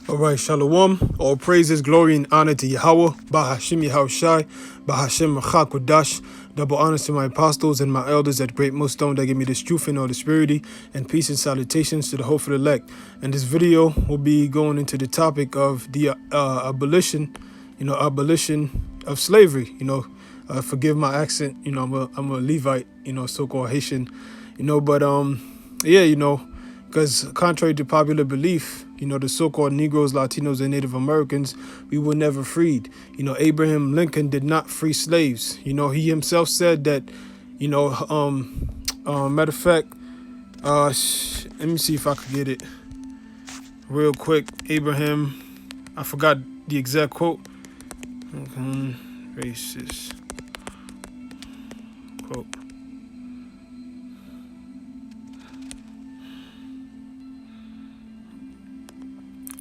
All right, Shalom. All praises, glory, and honor to Yahweh, Bahashim Yahushai, Bahashim Machakodash. Double honors to my apostles and my elders at Great Millstone that give me this truth and all this purity, and peace and salutations to the hopeful elect. And this video will be going into the topic of the abolition of slavery. Forgive my accent. I'm a Levite. So-called Haitian. Because contrary to popular belief, the so-called Negroes, Latinos, and Native Americans, we were never freed. Abraham Lincoln did not free slaves. He himself said that, matter of fact, let me see if I could get it real quick. Abraham, I forgot the exact quote. Racist quote.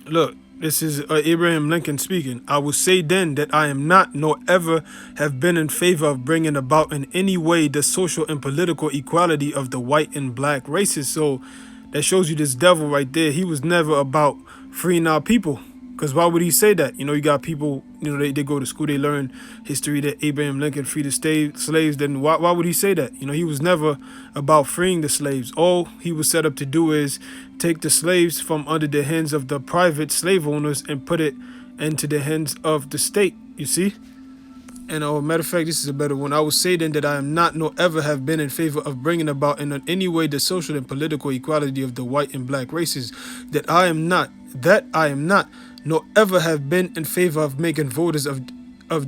Look, this is Abraham Lincoln speaking. I will say then that I am not, nor ever have been in favor of bringing about in any way the social and political equality of the white and black races. So that shows you this devil right there. He was never about freeing our people. Because why would he say that? You got people, they go to school, they learn history that Abraham Lincoln freed the slaves. Then why would he say that? He was never about freeing the slaves. All he was set up to do is take the slaves from under the hands of the private slave owners and put it into the hands of the state, you see? And matter of fact, this is a better one. I will say then that I am not, nor ever have been in favor of bringing about in any way the social and political equality of the white and black races. That I am not, nor ever have been in favor of making voters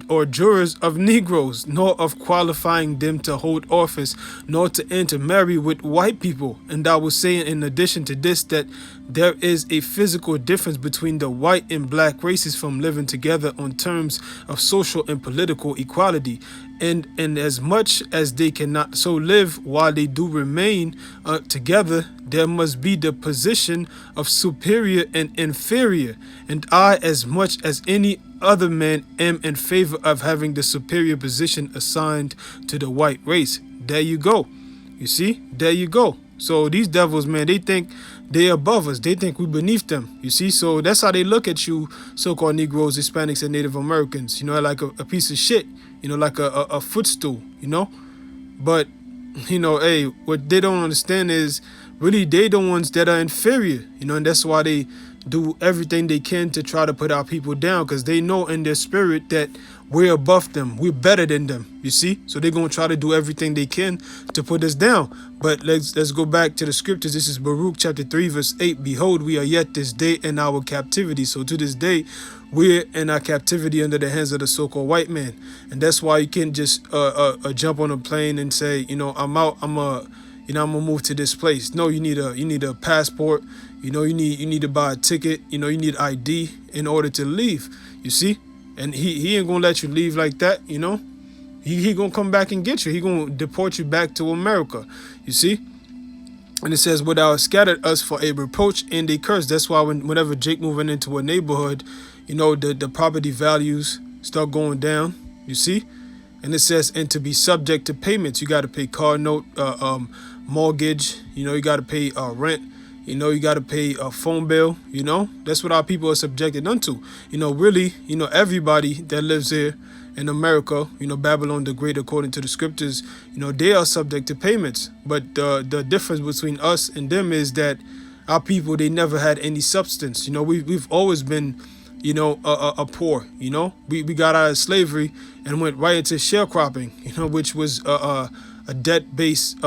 or jurors of Negroes, nor of qualifying them to hold office, nor to intermarry with white people. And I will say in addition to this that there is a physical difference between the white and black races from living together on terms of social and political equality. And as much as they cannot so live while they do remain together, there must be the position of superior and inferior. And I, as much as any other man, am in favor of having the superior position assigned to the white race. There you go. You see? There you go. So these devils, man, they think they're above us. They think we're beneath them. You see? So that's how they look at you, so-called Negroes, Hispanics, and Native Americans. Like a piece of shit. Like a footstool, But, hey, what they don't understand is really they the ones that are inferior, and that's why they do everything they can to try to put our people down, because they know in their spirit that we're above them, we're better than them, you see? So they're going to try to do everything they can to put us down. But let's go back to the scriptures. This is Baruch chapter 3 verse 8. Behold, we are yet this day in our captivity. So to this day, we're in our captivity under the hands of the so-called white man. And that's why you can't just jump on a plane and say, I'm out, I'm gonna move to this place. No, you need a passport. You need to buy a ticket. You need ID in order to leave. You see, and he ain't gonna let you leave like that. He gonna come back and get you. He gonna deport you back to America. You see, and it says, "But thou hast scattered us for a reproach and a curse." That's why whenever Jake moving into a neighborhood, the property values start going down. You see. And it says, and to be subject to payments, you got to pay car note, mortgage, you got to pay rent, you got to pay a phone bill, that's what our people are subjected unto. Really, everybody that lives here in America, Babylon the Great, according to the scriptures, they are subject to payments. But the difference between us and them is that our people, they never had any substance. We've always been poor. We got out of slavery and went right into sharecropping, which was a debt-based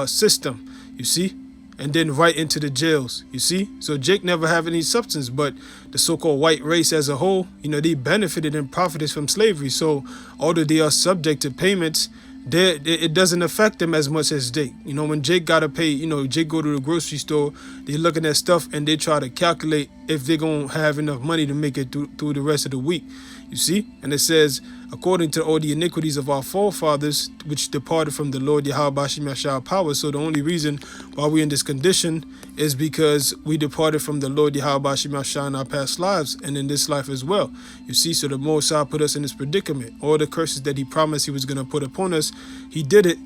system, you see, and then right into the jails, you see. So Jake never have any substance, but the so-called white race as a whole, they benefited and profited from slavery. So although they are subject to payments, it doesn't affect them as much as Jake. When Jake gotta pay, Jake go to the grocery store, they looking at stuff and they try to calculate if they're gonna have enough money to make it through the rest of the week. You see? And it says, according to all the iniquities of our forefathers, which departed from the Lord Yahweh Bashim Yashar power. So the only reason why we're in this condition is because we departed from the Lord Yahweh Bashim Yashar in our past lives and in this life as well. You see, so the Most High put us in this predicament. All the curses that he promised he was going to put upon us, he did it,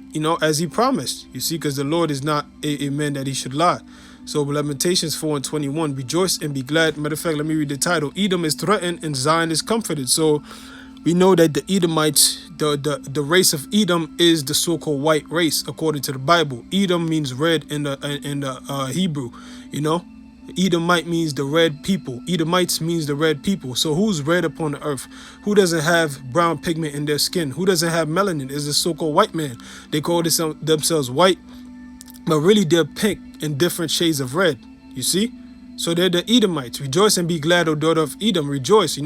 as he promised. You see, because the Lord is not a man that he should lie. So Lamentations 4:21, rejoice and be glad. Matter of fact, let me read the title. Edom is threatened and Zion is comforted. So we know that the Edomites, the race of Edom is the so-called white race, according to the Bible. Edom means red in the Hebrew, you know. Edomite means the red people. Edomites means the red people. So who's red upon the earth? Who doesn't have brown pigment in their skin? Who doesn't have melanin? Is the so-called white man. They call themselves white, but really they're pink in different shades of red. You see? So they're the Edomites. Rejoice and be glad, O daughter of Edom. Rejoice.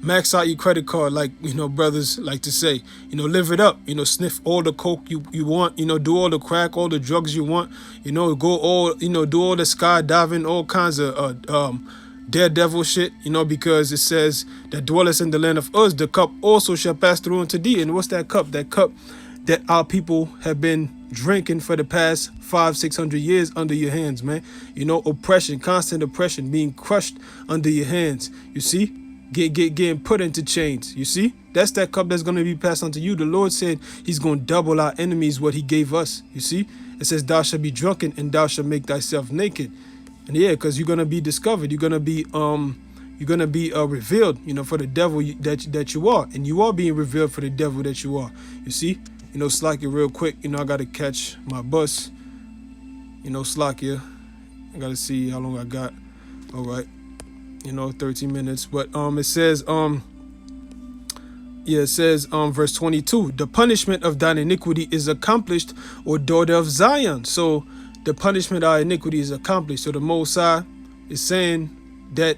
Max out your credit card, like, brothers like to say. Live it up. Sniff all the coke you want. Do all the crack, all the drugs you want. Go all, do all the skydiving, all kinds of daredevil shit, because it says that dwelleth in the land of Uz, the cup also shall pass through unto thee. And what's that cup? That cup that our people have been drinking for the past 500-600 years under your hands, man. Oppression, constant oppression, being crushed under your hands. You see, getting put into chains. You see, that's that cup that's going to be passed on to you. The Lord said he's going to double our enemies what he gave us. You see, it says thou shalt be drunken and thou shalt make thyself naked. And yeah, because you're going to be discovered. You're going to be revealed, for the devil that you are. And you are being revealed for the devil that you are. You see? Slack it real quick. I got to catch my bus. Slack it. I got to see how long I got. All right. 13 minutes. But it says, verse 22, the punishment of thine iniquity is accomplished, O daughter of Zion. So the punishment of our iniquity is accomplished. So the Most High is saying that,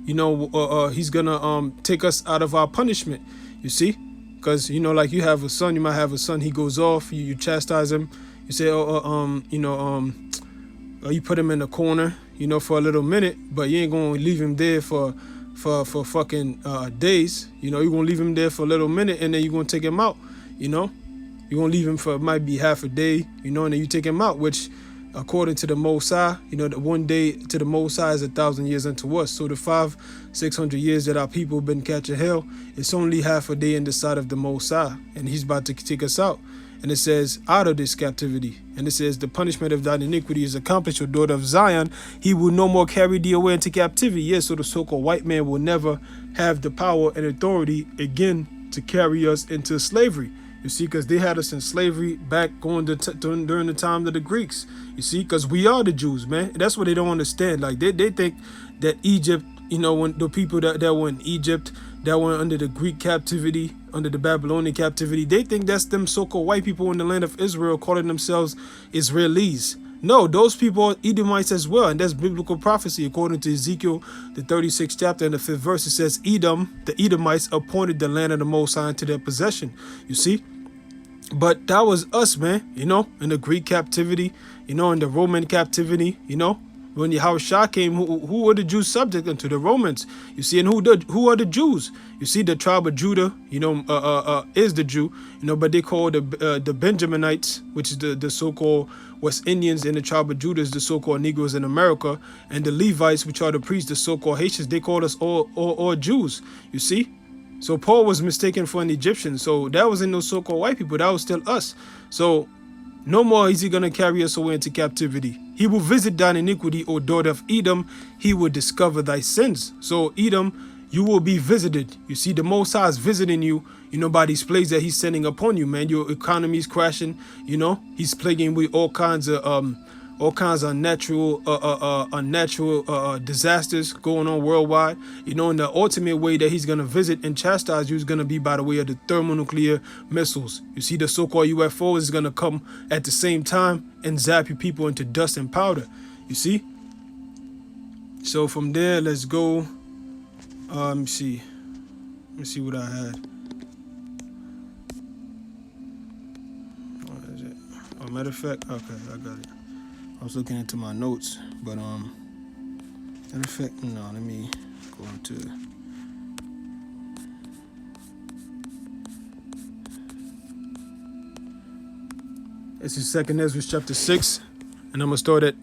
he's going to take us out of our punishment. You see? Because, like you have a son, you might have a son, he goes off, you chastise him, you say, you put him in the corner, for a little minute, but you ain't going to leave him there for fucking days. You're going to leave him there for a little minute, and then you're going to take him out, You're going to leave him for, it might be half a day, and then you take him out, which, according to the Most High, the one day to the Most High is 1,000 years unto us. So the 500-600 years that our people have been catching hell, it's only half a day in the sight of the Most High, and he's about to take us out. And it says, out of this captivity. And it says, the punishment of thine iniquity is accomplished, O daughter of Zion. He will no more carry thee away into captivity. Yes, so the so-called white man will never have the power and authority again to carry us into slavery. You see, because they had us in slavery back during the time of the Greeks. You see, because we are the Jews, man. That's what they don't understand. Like, they think that Egypt, when the people that were in Egypt, that were under the Greek captivity, under the Babylonian captivity, they think that's them so-called white people in the land of Israel calling themselves Israelis. No, those people are Edomites as well, and that's biblical prophecy. According to Ezekiel, the 36th chapter and the 5th verse, it says, Edom, the Edomites, appointed the land of the Most High into their possession. You see? But that was us, man, in the Greek captivity, in the Roman captivity, when Yahushua came, who were the Jews subject unto? The Romans, you see, and who are the Jews? You see, the tribe of Judah, is the Jew, but they call the Benjaminites, which is the so-called West Indians in the tribe of Judah, is the so-called Negroes in America, and the Levites, which are the priests, the so-called Haitians, they called us all Jews, you see? So Paul was mistaken for an Egyptian. So that wasn't no so-called white people. That was still us. So no more is he going to carry us away into captivity. He will visit thine iniquity, O daughter of Edom. He will discover thy sins. So Edom, you will be visited. You see, the Most High is visiting you, by these plagues that he's sending upon you, man. Your economy is crashing. He's plaguing with all kinds of unnatural disasters going on worldwide. And the ultimate way that he's going to visit and chastise you is going to be by the way of the thermonuclear missiles. You see, the so-called UFO is going to come at the same time and zap your people into dust and powder. You see? So from there, let's go. Let me see what I had. What is it? Oh, matter of fact, okay, I got it. I was looking into my notes, but matter of fact, no, let me go into this is 2nd Ezra chapter 6, and I'm gonna start at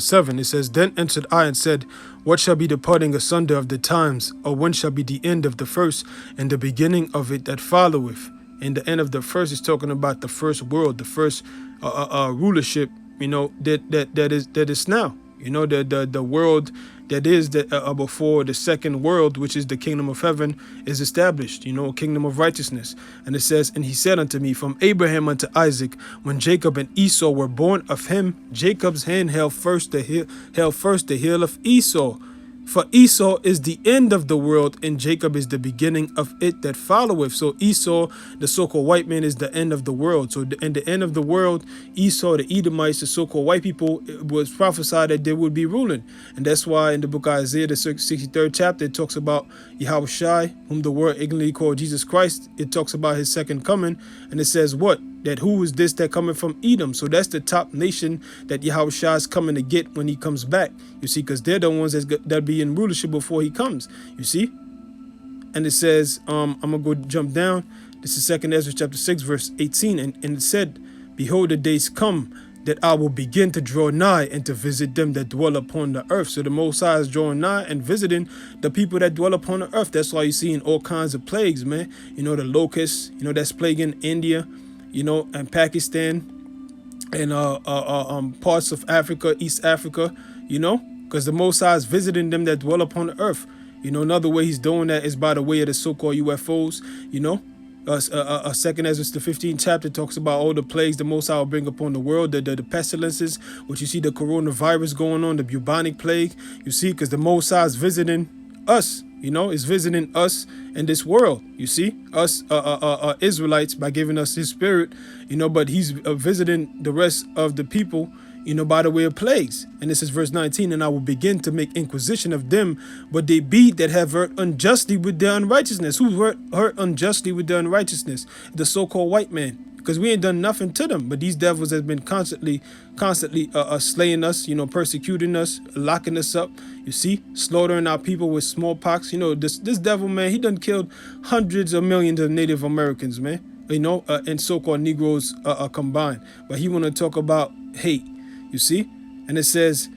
7. It says, Then answered I and said, What shall be the parting asunder of the times, or when shall be the end of the first, and the beginning of it that followeth? And the end of the first is talking about the first world, the first rulership, that is now. You know, the world that is before the second world, which is the kingdom of heaven, is established, you know, a kingdom of righteousness. And it says, and he said unto me, from Abraham unto Isaac, when Jacob and Esau were born of him, Jacob's hand held first the heel of Esau. For Esau is the end of the world, and Jacob is the beginning of it that followeth. So Esau, the so-called white man, is the end of the world. So in the end of the world, Esau, the Edomites, the so-called white people, it was prophesied that they would be ruling. And that's why in the book of Isaiah, the 63rd chapter, it talks about Yahushai, whom the world ignorantly called Jesus Christ. It talks about his second coming. And it says what? That who is this that coming from Edom? So that's the top nation that Yahushua is coming to get when he comes back. You see, because they're the ones that be in rulership before he comes. You see? And it says, I'm going to go jump down. This is 2nd Ezra chapter 6, verse 18. And it said, behold, the days come that I will begin to draw nigh and to visit them that dwell upon the earth. So the Most High is drawing nigh and visiting the people that dwell upon the earth. That's why you're seeing all kinds of plagues, man. You know, the locusts, you know, that's plaguing India, you know, and Pakistan, and parts of Africa, East Africa, you know, because the Most High is visiting them that dwell upon the earth. You know, another way he's doing that is by the way of the so-called UFOs, you know. 2nd Ezra, the 15th chapter, talks about all the plagues the Most High will bring upon the world, the pestilences, which you see the coronavirus going on, the bubonic plague, you see, because the Most High is visiting us. You know, is visiting us in this world. You see, us Israelites, by giving us his spirit, you know, but he's visiting the rest of the people, you know, by the way of plagues. And this is verse 19, and I will begin to make inquisition of them, but they be that have hurt unjustly with their unrighteousness. Who hurt unjustly with their unrighteousness? The so-called white man. Because we ain't done nothing to them, but these devils have been constantly slaying us, you know, persecuting us, locking us up, you see, slaughtering our people with smallpox. You know, this devil, man, he done killed hundreds of millions of Native Americans, man, you know, and so-called Negroes combined. But he want to talk about hate, you see, and it says,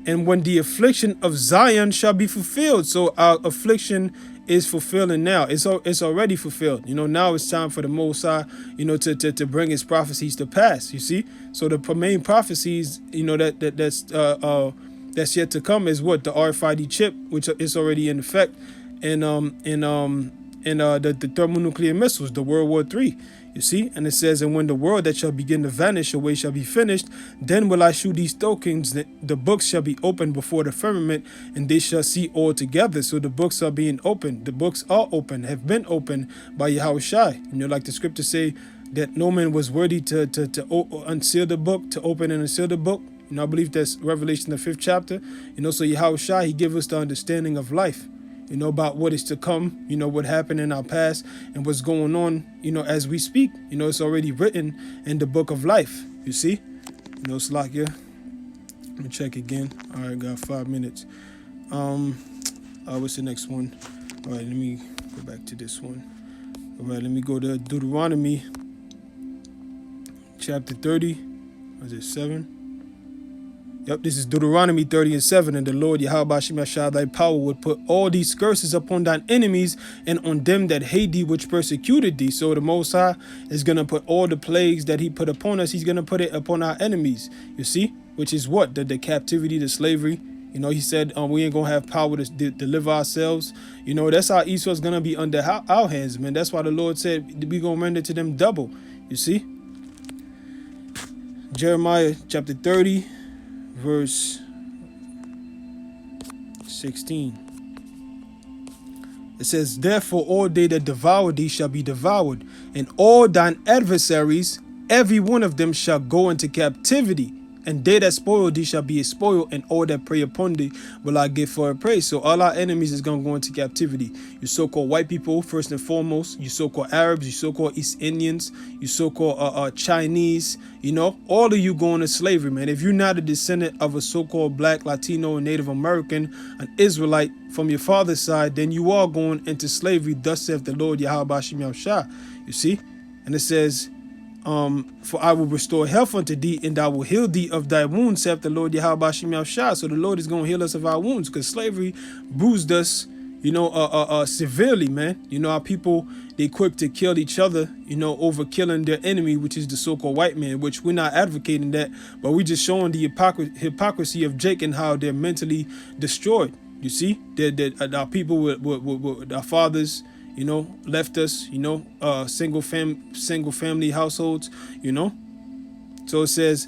and when the affliction of Zion shall be fulfilled. So our affliction is fulfilling now. It's already fulfilled. You know, now it's time for the Most High, you know, to bring his prophecies to pass. You see, so the main prophecies, you know, that's yet to come is what? The RFID chip, which is already in effect, and the thermonuclear missiles, the World War III. You see, and it says, and when the world that shall begin to vanish away shall be finished, then will I shew these tokens, that the books shall be opened before the firmament, and they shall see all together. So the books are being opened. The books are open, have been opened by Yahushai. You know, like the scriptures say, that no man was worthy to unseal the book, to open and unseal the book. You know, I believe that's Revelation, the 5th chapter. You know, so Yahushai, he gives us the understanding of life. You know, about what is to come, you know, what happened in our past and what's going on, you know, as we speak. You know, it's already written in the book of life, you see? You know, Slakia. Let me check again. All right, got 5 minutes. What's the next one? All right, let me go back to this one. All right, let me go to Deuteronomy chapter 30. Was it 7? Yep, this is Deuteronomy 30 and 7. And the Lord Yahweh Shemashah, thy power would put all these curses upon thine enemies and on them that hate thee, which persecuted thee. So the Most High is going to put all the plagues that he put upon us, he's going to put it upon our enemies. You see, which is what? The captivity, the slavery. You know, he said we ain't going to have power to deliver ourselves. You know, that's how Esau's going to be under our hands, man. That's why the Lord said we going to render to them double. You see? Jeremiah chapter 30. Verse 16. It says, therefore all they that devour thee shall be devoured, and all thine adversaries, every one of them shall go into captivity. And they that spoil thee shall be spoiled, and all that prey upon thee will I give for a praise. So all our enemies is going to go into captivity. You so-called white people, first and foremost. You so-called Arabs, you so-called East Indians, you so-called Chinese. You know, all of you going to slavery, man. If you're not a descendant of a so-called black, Latino, and Native American, an Israelite from your father's side, then you are going into slavery. Thus saith the Lord Yahweh Shem Yahushua. You see? And it says, for I will restore health unto thee, and I will heal thee of thy wounds, saith the Lord Yahweh Shem Yahushua. So the Lord is going to heal us of our wounds, because slavery bruised us, severely, man. You know, our people, they quick to kill each other, over killing their enemy, which is the so-called white man, which we're not advocating that, but we're just showing the hypocrisy of Jake and how they're mentally destroyed. You see, that our people with our fathers, left us, single family households, So it says,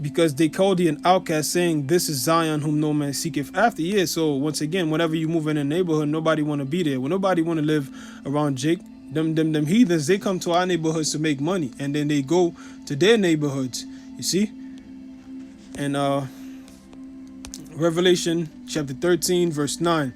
because they called thee an outcast, saying, this is Zion whom no man seeketh after. Yeah, so once again, whenever you move in a neighborhood, nobody want to be there. Well, nobody want to live around Jake. Them heathens, they come to our neighborhoods to make money, and then they go to their neighborhoods. You see? And Revelation chapter 13, verse 9.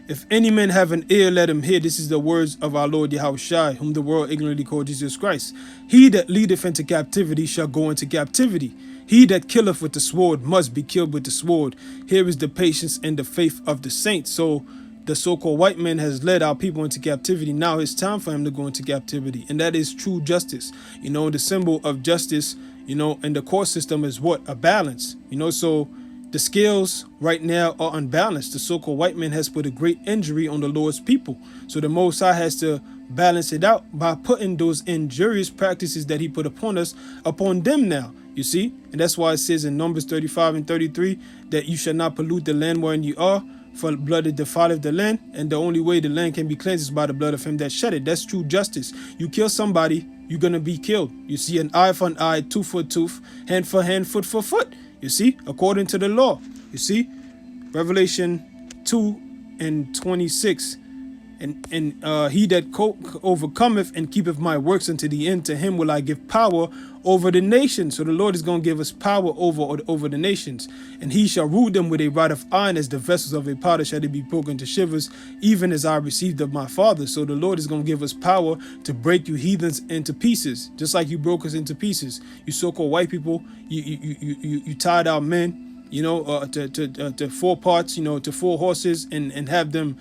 If any man have an ear, let him hear. This is the words of our Lord Yahushua, whom the world ignorantly called Jesus Christ. He that leadeth into captivity shall go into captivity. He that killeth with the sword must be killed with the sword. Here is the patience and the faith of the saints. So the so-called white man has led our people into captivity. Now it's time for him to go into captivity. And that is true justice. The symbol of justice, in the court system is what? A balance. So the scales right now are unbalanced. The so-called white man has put a great injury on the Lord's people. So the Most High has to balance it out by putting those injurious practices that he put upon us, upon them now. You see? And that's why it says in Numbers 35 and 33 that you shall not pollute the land wherein you are, for blood it defileth the land, and the only way the land can be cleansed is by the blood of him that shed it. That's true justice. You kill somebody, you're going to be killed. You see, an eye for an eye, tooth for tooth, hand for hand, foot for foot. You see, according to the law. You see, Revelation 2 and 26. And he that overcometh and keepeth my works unto the end, to him will I give power over the nations. So the Lord is going to give us power over the nations. And he shall rule them with a rod of iron, as the vessels of a potter shall they be broken to shivers, even as I received of my Father. So the Lord is going to give us power to break you heathens into pieces, just like you broke us into pieces. You so-called white people, you tied our men, to four parts, to four horses, and have them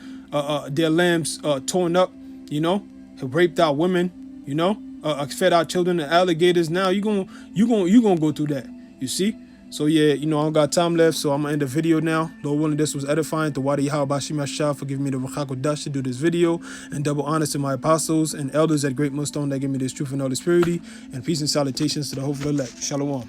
their lambs torn up, have raped our women, fed our children to alligators. Now you gonna go through that. You see? So yeah, I don't got time left, so I'm gonna end the video now. Lord willing, this was edifying. To Wadi Yahabashi Mashah for giving me the Rakakodash to do this video, and double honors to my apostles and elders at Great Millstone that give me this truth and all this purity, and peace and salutations to the hope of the elect. Shalom.